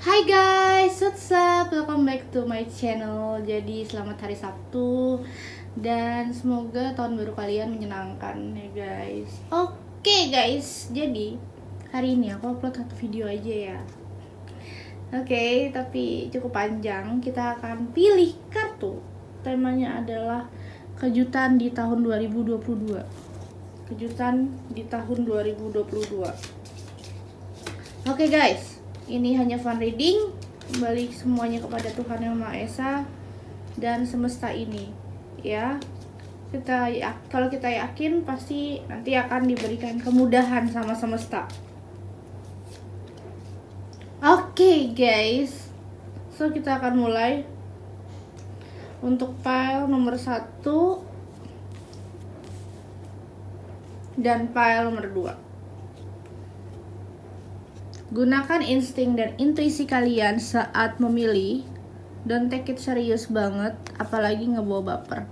Hai guys, what's up? Welcome back to my channel. Jadi selamat hari Sabtu dan semoga tahun baru kalian menyenangkan ya guys. Oke guys, jadi hari ini aku upload satu video aja ya. Oke, tapi cukup panjang. Kita akan pilih kartu. Temanya adalah kejutan di tahun 2022. Kejutan di tahun 2022. Oke guys, ini hanya fun reading, balik semuanya kepada Tuhan Yang Maha Esa dan semesta ini ya. Kalau kita yakin pasti nanti akan diberikan kemudahan sama semesta. Oke guys, so kita akan mulai untuk pile nomor 1 dan pile nomor 2. Gunakan insting dan intuisi kalian saat memilih. Don't take it serius banget, apalagi ngebawa baper.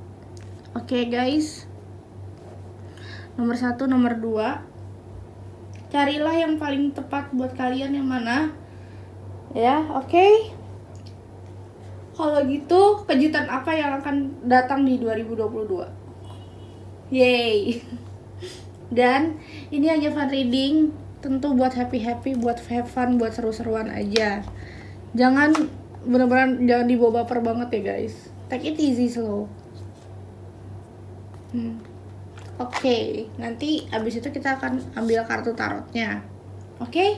Oke guys, nomor 1, nomor 2, carilah yang paling tepat buat kalian yang mana ya. Oke, kalau gitu kejutan apa yang akan datang di 2022? Yay. Dan ini hanya fun reading, tentu buat happy, buat have fun, buat seru-seruan aja. Jangan bener-bener jangan dibawa baper banget ya guys. Take it easy, slow. Oke, nanti abis itu kita akan ambil kartu tarotnya. Oke,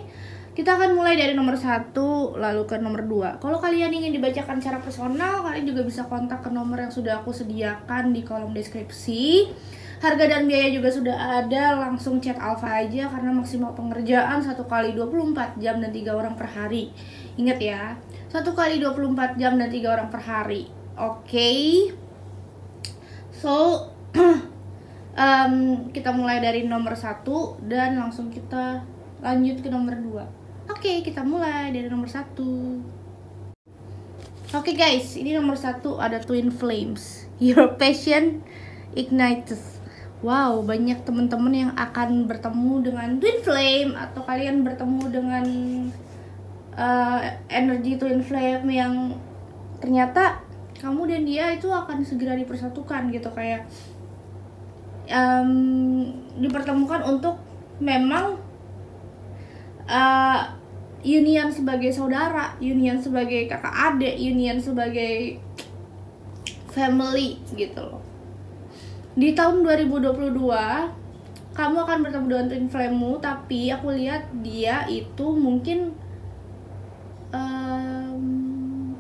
kita akan mulai dari nomor 1 lalu ke nomor 2. Kalau kalian ingin dibacakan secara personal, kalian juga bisa kontak ke nomor yang sudah aku sediakan di kolom deskripsi. Harga dan biaya juga sudah ada, langsung chat Alfa aja karena maksimal pengerjaan 1 kali 24 jam dan 3 orang per hari. Ingat ya, 1 kali 24 jam dan 3 orang per hari. Oke. So, kita mulai dari nomor 1 dan langsung kita lanjut ke nomor 2. Oke, kita mulai dari nomor 1. Oke guys, ini nomor 1 ada Twin Flames. Your passion ignites. Wow, banyak teman-teman yang akan bertemu dengan Twin Flame atau kalian bertemu dengan energi Twin Flame yang ternyata kamu dan dia itu akan segera dipersatukan gitu, kayak dipertemukan untuk memang union sebagai saudara, union sebagai kakak adik, union sebagai family gitu loh. Di tahun 2022 kamu akan bertemu dengan twin flame-mu, tapi aku lihat dia itu mungkin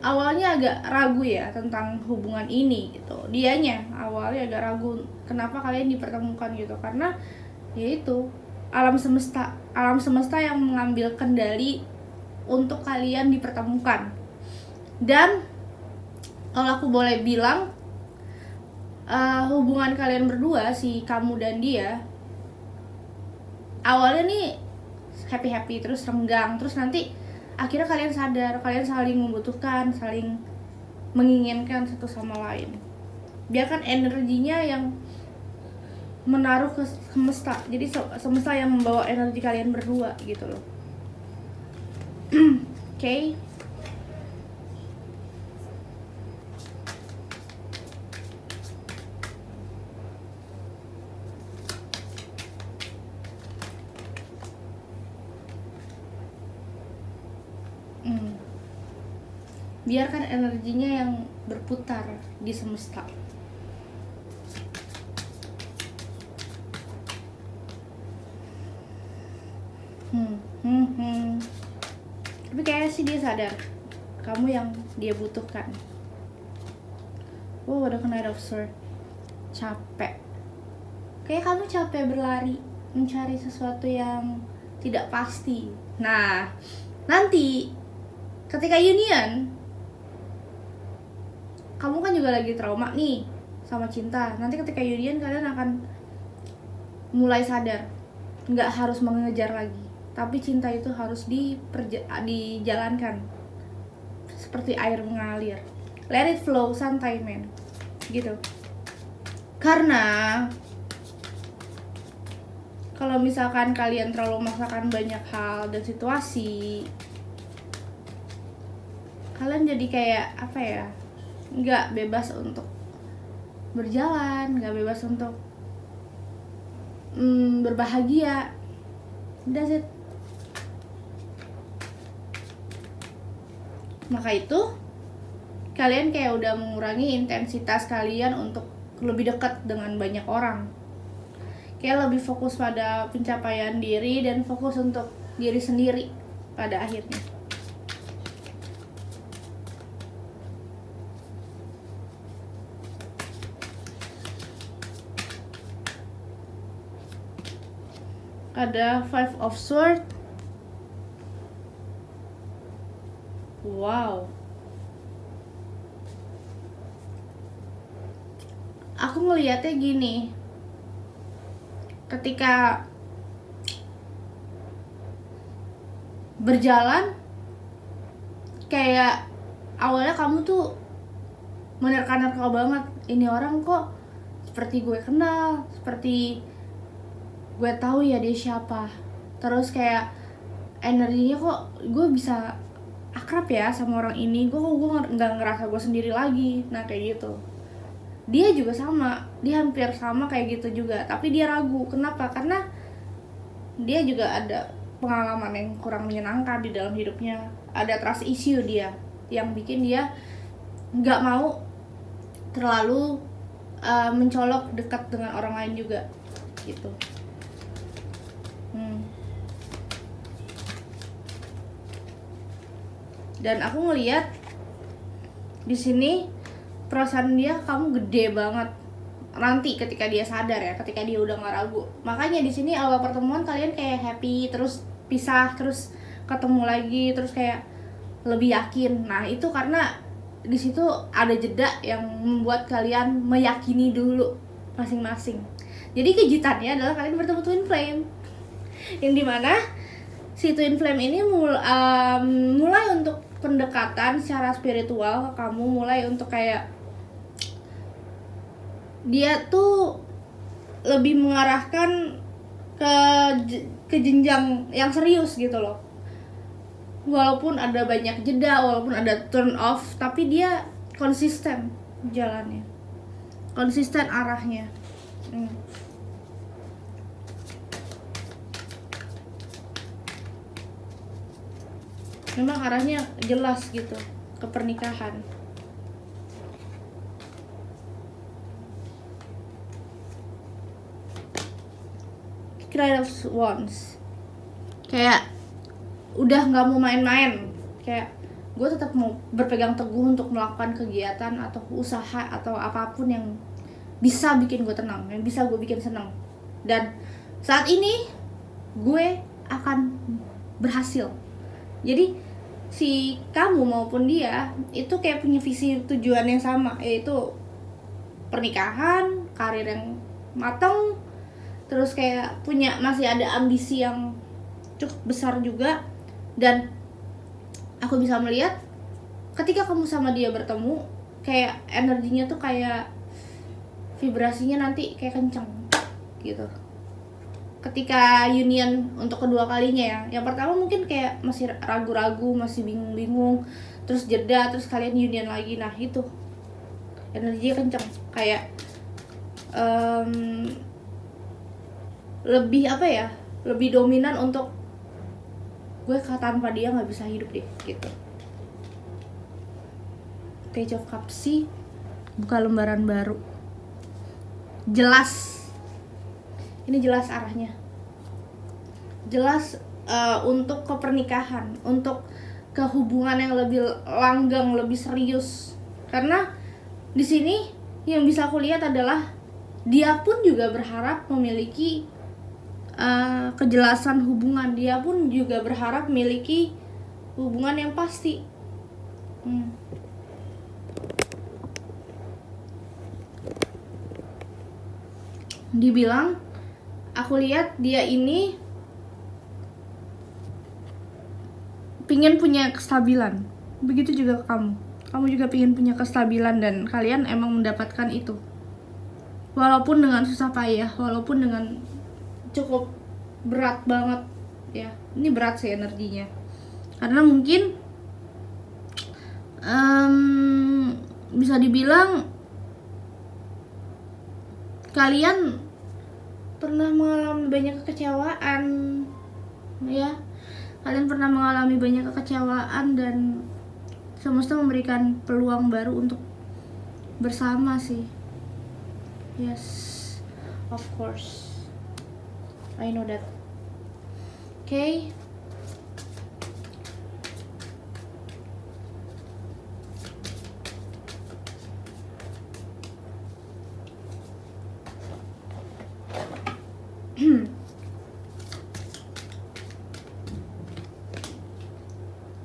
awalnya agak ragu ya tentang hubungan ini gitu. Dianya awalnya agak ragu kenapa kalian dipertemukan gitu, karena yaitu alam semesta yang mengambil kendali untuk kalian dipertemukan. Dan kalau aku boleh bilang, hubungan kalian berdua, si kamu dan dia, awalnya nih happy terus renggang, terus nanti akhirnya kalian sadar kalian saling membutuhkan, saling menginginkan satu sama lain. Biarkan energinya yang menaruh ke semesta, jadi semesta yang membawa energi kalian berdua gitu loh. Oke. Biarkan energinya yang berputar di semesta. Tapi kayaknya sih dia sadar kamu yang dia butuhkan. Wow, ada Knight of Swords. Capek. Kayak kamu capek berlari mencari sesuatu yang tidak pasti. Nah, nanti ketika union, kamu kan juga lagi trauma nih sama cinta. Nanti ketika union kalian akan mulai sadar, nggak harus mengejar lagi, tapi cinta itu harus dijalankan seperti air mengalir. Let it flow, santai men, gitu. Karena kalau misalkan kalian terlalu memaksakan banyak hal dan situasi, kalian jadi kayak apa ya, nggak bebas untuk berjalan, nggak bebas untuk berbahagia. That's it. Maka itu kalian kayak udah mengurangi intensitas kalian untuk lebih dekat dengan banyak orang. Kayak lebih fokus pada pencapaian diri dan fokus untuk diri sendiri pada akhirnya. Ada Five of Swords. Wow. Aku ngelihatnya gini. Ketika berjalan, kayak awalnya kamu tuh menerka-nerka banget, ini orang kok seperti gue kenal, seperti gue tahu ya dia siapa. Terus kayak energinya kok gue bisa akrab ya sama orang ini, gue nggak ngerasa gue sendiri lagi. Nah kayak gitu. Dia juga sama, dia hampir sama kayak gitu juga, tapi dia ragu. Kenapa? Karena dia juga ada pengalaman yang kurang menyenangkan di dalam hidupnya. Ada trust issue dia, yang bikin dia nggak mau terlalu mencolok dekat dengan orang lain juga, gitu. Dan aku ngelihat di sini perasaan dia kamu gede banget nanti ketika dia sadar ya, ketika dia udah nggak ragu. Makanya di sini awal pertemuan kalian kayak happy, terus pisah, terus ketemu lagi, terus kayak lebih yakin. Nah itu karena di situ ada jeda yang membuat kalian meyakini dulu masing-masing. Jadi kejutannya adalah kalian bertemu twin flame, yang dimana si twin flame ini mulai untuk pendekatan secara spiritual ke kamu, mulai untuk kayak dia tuh lebih mengarahkan ke jenjang yang serius gitu loh. Walaupun ada banyak jeda, walaupun ada turn off, tapi dia konsisten jalannya, konsisten arahnya. Memang arahnya jelas gitu ke pernikahan. Knight of Wands, kayak udah nggak mau main-main, kayak gue tetap mau berpegang teguh untuk melakukan kegiatan atau usaha atau apapun yang bisa bikin gue tenang, yang bisa gue bikin senang. Dan saat ini gue akan berhasil. Jadi si kamu maupun dia itu kayak punya visi tujuan yang sama, yaitu pernikahan, karir yang matang, terus kayak masih ada ambisi yang cukup besar juga. Dan aku bisa melihat ketika kamu sama dia bertemu, kayak energinya tuh kayak vibrasinya nanti kayak kenceng gitu ketika union untuk kedua kalinya ya. Yang pertama mungkin kayak masih ragu-ragu, masih bingung-bingung, terus jeda, terus kalian union lagi. Nah itu energinya kenceng, kayak lebih apa ya, lebih dominan untuk gue tanpa dia nggak bisa hidup deh gitu. Page of Cups sih buka lembaran baru, jelas. Ini jelas arahnya, jelas untuk ke pernikahan, untuk ke hubungan yang lebih langgeng, lebih serius. Karena di sini yang bisa aku lihat adalah dia pun juga berharap memiliki kejelasan hubungan, dia pun juga berharap memiliki hubungan yang pasti. Dibilang, aku lihat dia ini pingin punya kestabilan. Begitu juga kamu juga pingin punya kestabilan, dan kalian emang mendapatkan itu. Walaupun dengan susah payah, walaupun dengan cukup berat banget ya. Ini berat sih energinya, karena mungkin bisa dibilang kalian pernah mengalami banyak kekecewaan ya. Kalian pernah mengalami banyak kekecewaan dan semesta memberikan peluang baru untuk bersama sih. Yes, of course, I know that. Okay.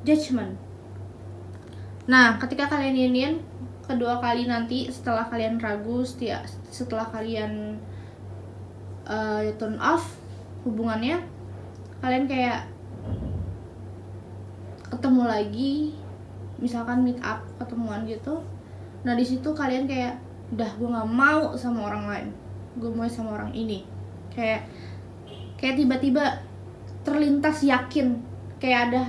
Judgment. Nah, ketika kalian union kedua kali nanti, setelah kalian ragu, setelah kalian turn off hubungannya, kalian kayak ketemu lagi, misalkan meet up, ketemuan gitu. Nah di situ kalian kayak udah, gue nggak mau sama orang lain, gue mau sama orang ini. Kayak tiba-tiba terlintas yakin, kayak ada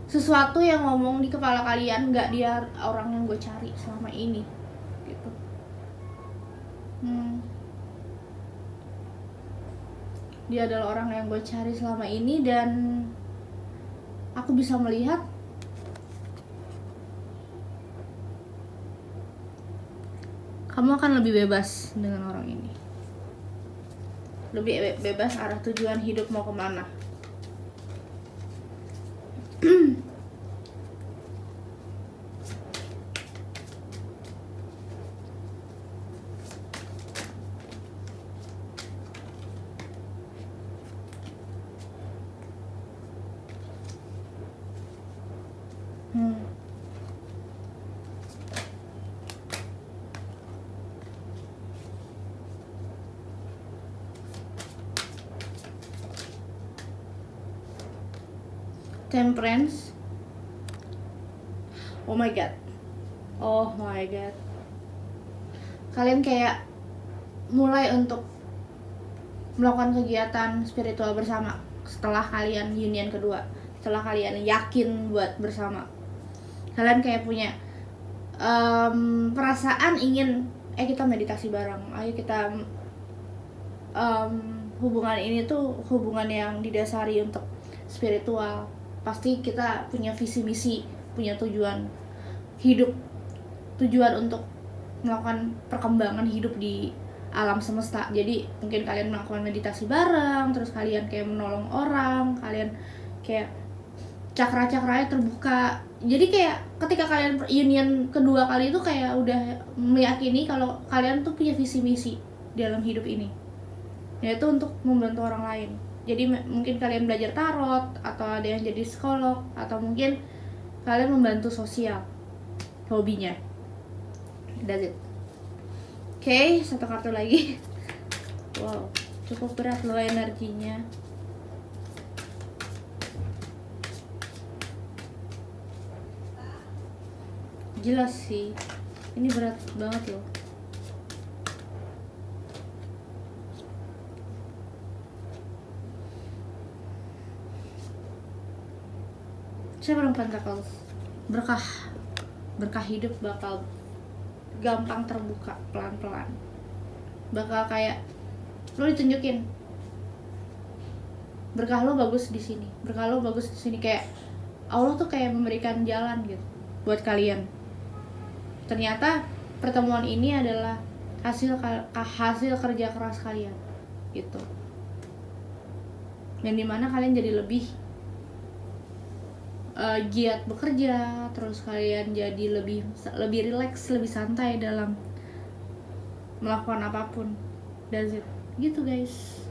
sesuatu yang ngomong di kepala kalian, nggak dia orang yang gue cari selama ini gitu. Dia adalah orang yang gue cari selama ini, dan aku bisa melihat kamu akan lebih bebas dengan orang ini, lebih bebas arah tujuan hidup mau kemana. Temperance. Oh my god. Kalian kayak mulai untuk melakukan kegiatan spiritual bersama setelah kalian union kedua, setelah kalian yakin buat bersama. Kalian kayak punya perasaan ingin kita meditasi bareng, ayo kita hubungan ini tuh hubungan yang didasari untuk spiritual. Pasti kita punya visi misi, punya tujuan hidup, tujuan untuk melakukan perkembangan hidup di alam semesta. Jadi mungkin kalian melakukan meditasi bareng, terus kalian kayak menolong orang, kalian kayak cakra-cakranya terbuka. Jadi kayak ketika kalian union kedua kali itu kayak udah meyakini kalau kalian tuh punya visi misi dalam hidup ini, yaitu untuk membantu orang lain. Jadi mungkin kalian belajar tarot, atau ada yang jadi psikolog, atau mungkin kalian membantu sosial, hobinya. That's it. Oke, satu kartu lagi. Wow, cukup berat loh energinya. Jelas sih, ini berat banget loh. Seven Pentacles, berkah hidup bakal gampang terbuka pelan-pelan. Bakal kayak lo ditunjukin berkah lo bagus di sini, berkah lo bagus di sini, kayak Allah tuh kayak memberikan jalan gitu buat kalian. Ternyata pertemuan ini adalah hasil kerja keras kalian gitu, yang dimana kalian jadi lebih giat bekerja, terus kalian jadi lebih rileks, lebih santai dalam melakukan apapun. That's it. Gitu guys.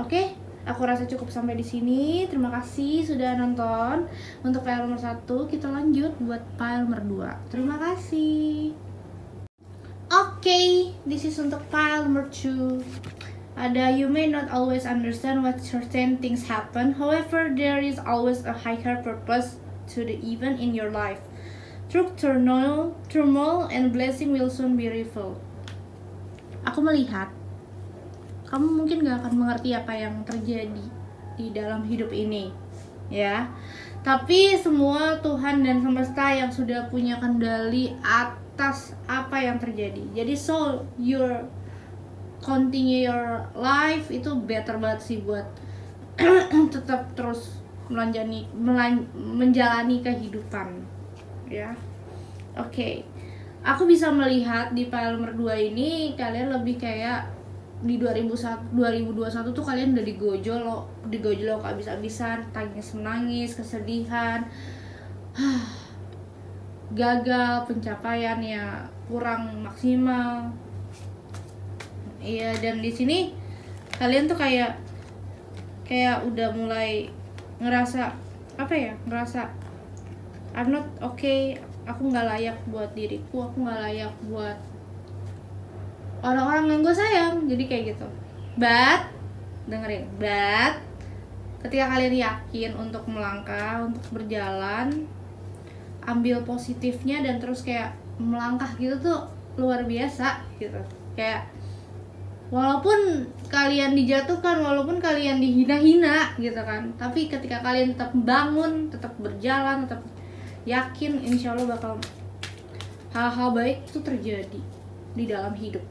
Oke, aku rasa cukup sampai di sini. Terima kasih sudah nonton. Untuk file nomor 1, kita lanjut buat file nomor 2. Terima kasih. Oke, this is untuk file nomor 2. Ada, you may not always understand what certain things happen. However, there is always a higher purpose to the event in your life. Through turmoil and blessing will soon be revealed. Aku melihat kamu mungkin gak akan mengerti apa yang terjadi di dalam hidup ini, ya. Tapi semua Tuhan dan semesta yang sudah punya kendali atas atas apa yang terjadi. Jadi so your continue your life itu better banget sih buat tetap terus menjalani kehidupan ya. Oke. Aku bisa melihat di file nomor 2 ini kalian lebih kayak di 2021 tuh kalian udah digojlok habis-habisan, menangis, kesedihan, gagal, pencapaiannya kurang maksimal. Iya, dan di sini kalian tuh kayak udah mulai ngerasa I'm not okay, aku nggak layak buat diriku, aku nggak layak buat orang-orang yang gue sayang, jadi kayak gitu. But ketika kalian yakin untuk melangkah, untuk berjalan, ambil positifnya dan terus kayak melangkah gitu tuh luar biasa gitu. Kayak walaupun kalian dijatuhkan, walaupun kalian dihina-hina gitu kan, tapi ketika kalian tetap bangun, tetap berjalan, tetap yakin, insya Allah bakal hal-hal baik itu terjadi di dalam hidup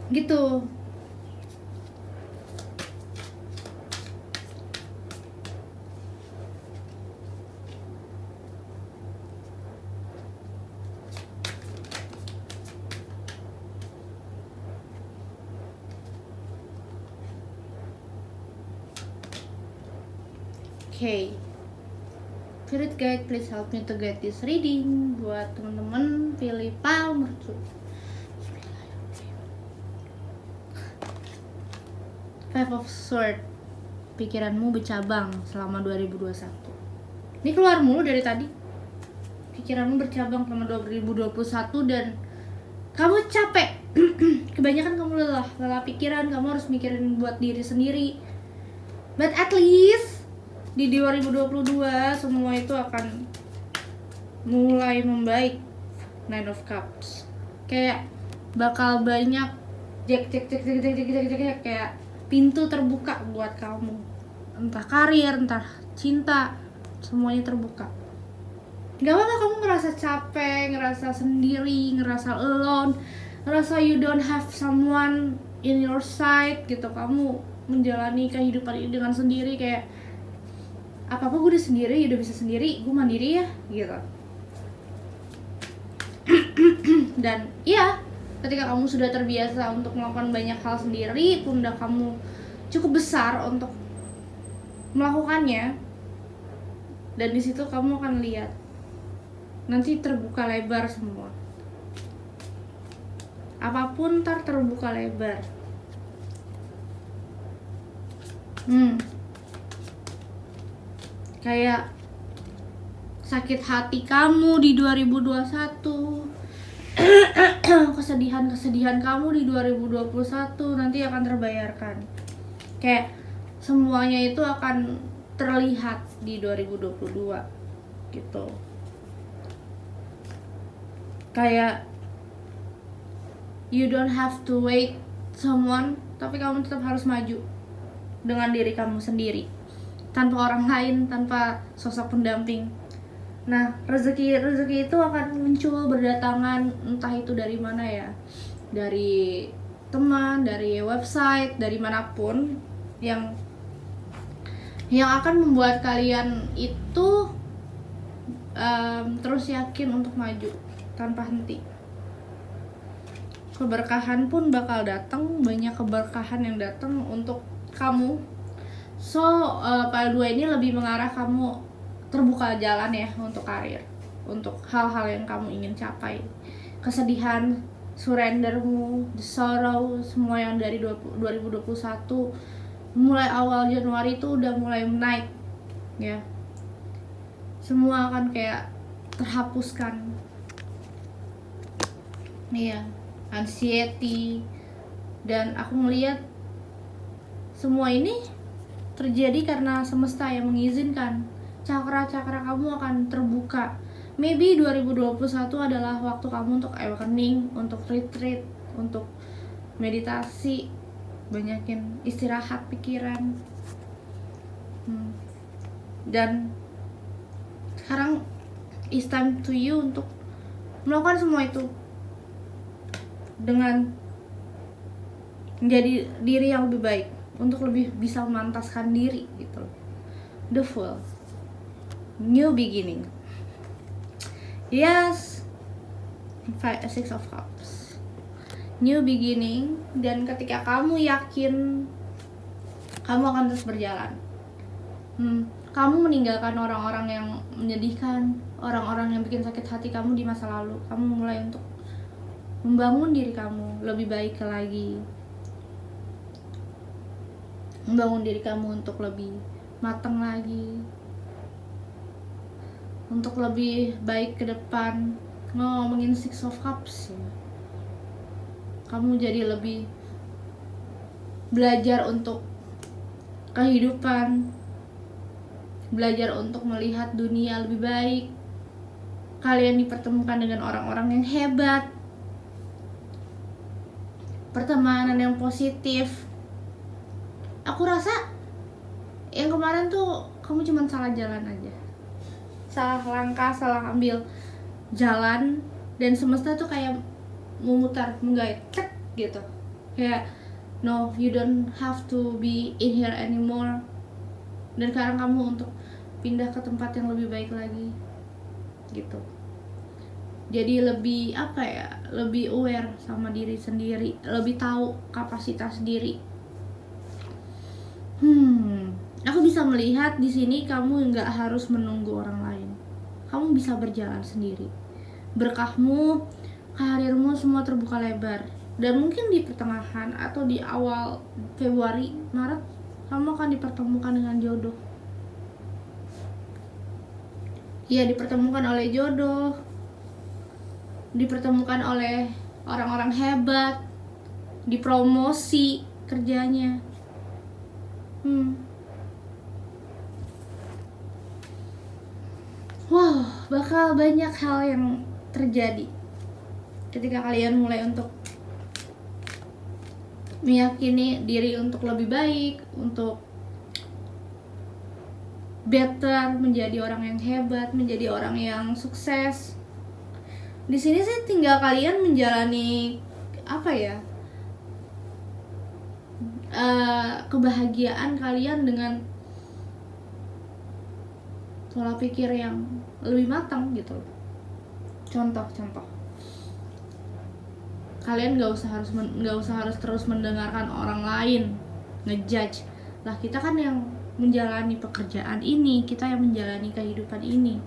gitu. Okay, spirit guide, please help me to get this reading. Buat teman-teman pilih Palmer tuh. Five of Swords, pikiranmu bercabang selama 2021. Ini keluar mulu dari tadi. Pikiranmu bercabang selama 2021 dan kamu capek. Kebanyakan kamu lelah pikiran, kamu harus mikirin buat diri sendiri. But at least di 2022 semua itu akan mulai membaik. Nine of Cups, kayak bakal banyak cek kayak pintu terbuka buat kamu, entah karir, entah cinta, semuanya terbuka. Gak apa-apa kamu ngerasa capek, ngerasa sendiri, ngerasa alone, ngerasa you don't have someone in your side gitu. Kamu menjalani kehidupan ini dengan sendiri, kayak apa-apa gue udah sendiri, udah bisa sendiri, gue mandiri ya gitu. Dan iya, ketika kamu sudah terbiasa untuk melakukan banyak hal sendiri, pundak kamu cukup besar untuk melakukannya, dan di situ kamu akan lihat nanti terbuka lebar semua. Apapun ntar terbuka lebar. Kayak sakit hati kamu di 2021, kesedihan kamu di 2021 nanti akan terbayarkan. Kayak semuanya itu akan terlihat di 2022 gitu. Kayak you don't have to wait someone, tapi kamu tetap harus maju dengan diri kamu sendiri, tanpa orang lain, tanpa sosok pendamping. Nah, rezeki itu akan muncul berdatangan, entah itu dari mana ya, dari teman, dari website, dari manapun yang akan membuat kalian itu terus yakin untuk maju tanpa henti. Keberkahan pun bakal datang, banyak keberkahan yang datang untuk kamu. So, file 2 ini lebih mengarah kamu terbuka jalan ya untuk karir, untuk hal-hal yang kamu ingin capai. Kesedihan, surrendermu, the sorrow, semua yang dari 2021 mulai awal Januari itu udah mulai naik ya. Semua akan kayak terhapuskan. Iya, anxiety, dan aku melihat semua ini terjadi karena semesta yang mengizinkan. Cakra-cakra kamu akan terbuka. Maybe 2021 adalah waktu kamu untuk awakening, untuk retreat, untuk meditasi, banyakin istirahat pikiran. Dan Sekarang it's time to you untuk melakukan semua itu dengan menjadi diri yang lebih baik, untuk lebih bisa memantaskan diri gitu. The full new beginning. Yes, 6 of Cups, new beginning. Dan ketika kamu yakin, kamu akan terus berjalan. Kamu meninggalkan orang-orang yang menyedihkan, orang-orang yang bikin sakit hati kamu di masa lalu. Kamu mulai untuk membangun diri kamu lebih baik lagi, membangun diri kamu untuk lebih matang lagi, untuk lebih baik ke depan. Ngomongin 6 of Cups ya, kamu jadi lebih belajar untuk kehidupan, belajar untuk melihat dunia lebih baik. Kalian dipertemukan dengan orang-orang yang hebat, pertemanan yang positif. Aku rasa yang kemarin tuh kamu cuma salah jalan aja, salah langkah, salah ambil jalan, dan semesta tuh kayak memutar, menggait, cek gitu, kayak no, you don't have to be in here anymore. Dan sekarang kamu untuk pindah ke tempat yang lebih baik lagi gitu. Jadi lebih lebih aware sama diri sendiri, lebih tahu kapasitas diri. Aku bisa melihat di sini kamu nggak harus menunggu orang lain. Kamu bisa berjalan sendiri. Berkahmu, karirmu semua terbuka lebar. Dan mungkin di pertengahan atau di awal Februari, Maret, kamu akan dipertemukan dengan jodoh. Ya, dipertemukan oleh jodoh, dipertemukan oleh orang-orang hebat, dipromosi kerjanya. Wow, bakal banyak hal yang terjadi ketika kalian mulai untuk meyakini diri untuk lebih baik, untuk better, menjadi orang yang hebat, menjadi orang yang sukses. Di sini sih tinggal kalian menjalani kebahagiaan kalian dengan pola pikir yang lebih matang gitu. Contoh, kalian nggak usah harus terus mendengarkan orang lain ngejudge lah. Kita kan yang menjalani pekerjaan ini, kita yang menjalani kehidupan ini.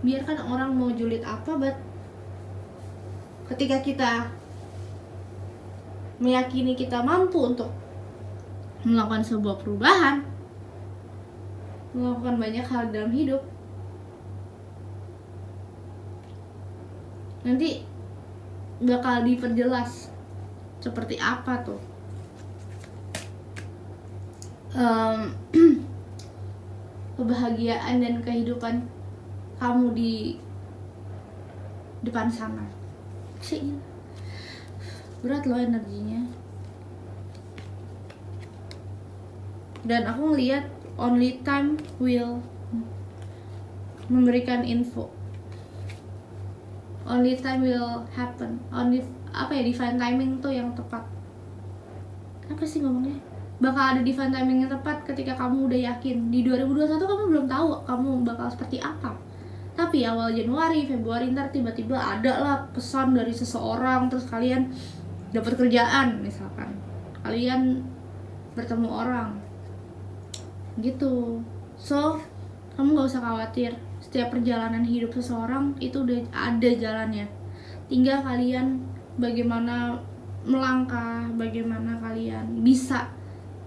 Biarkan orang mau julid apa, but ketika kita meyakini kita mampu untuk melakukan sebuah perubahan, melakukan banyak hal dalam hidup, nanti bakal diperjelas seperti apa tuh kebahagiaan dan kehidupan kamu di depan sana. Berat loh energinya. Dan aku ngeliat only time will memberikan info. Only time will happen. Divine timing tuh yang tepat. Apa sih ngomongnya? Bakal ada divine timing yang tepat ketika kamu udah yakin. Di 2021 kamu belum tahu kamu bakal seperti apa. Tapi awal Januari, Februari ntar tiba-tiba ada lah pesan dari seseorang, terus kalian dapat kerjaan misalkan. Kalian bertemu orang. Gitu. So, kamu gak usah khawatir. Setiap perjalanan hidup seseorang itu udah ada jalannya. Tinggal kalian bagaimana melangkah, bagaimana kalian bisa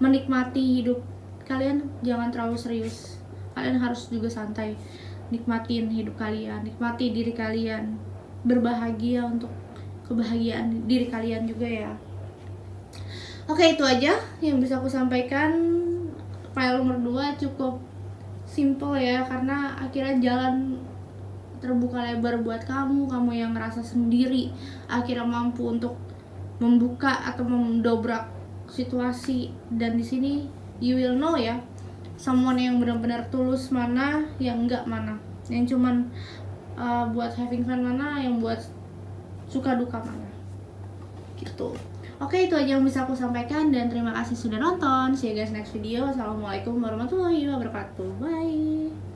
menikmati hidup kalian. Jangan terlalu serius. Kalian harus juga santai. Nikmatin hidup kalian, nikmati diri kalian. Berbahagia untuk kebahagiaan diri kalian juga ya. Oke, itu aja yang bisa aku sampaikan. File nomor 2 cukup simple ya, karena akhirnya jalan terbuka lebar buat kamu yang ngerasa sendiri, akhirnya mampu untuk membuka atau mendobrak situasi. Dan di sini you will know ya, someone yang benar-benar tulus mana, yang enggak mana. yang cuman buat having fun mana, yang buat suka duka mana gitu. Oke, itu aja yang bisa aku sampaikan dan terima kasih sudah nonton. See you guys next video. Assalamualaikum warahmatullahi wabarakatuh. Bye.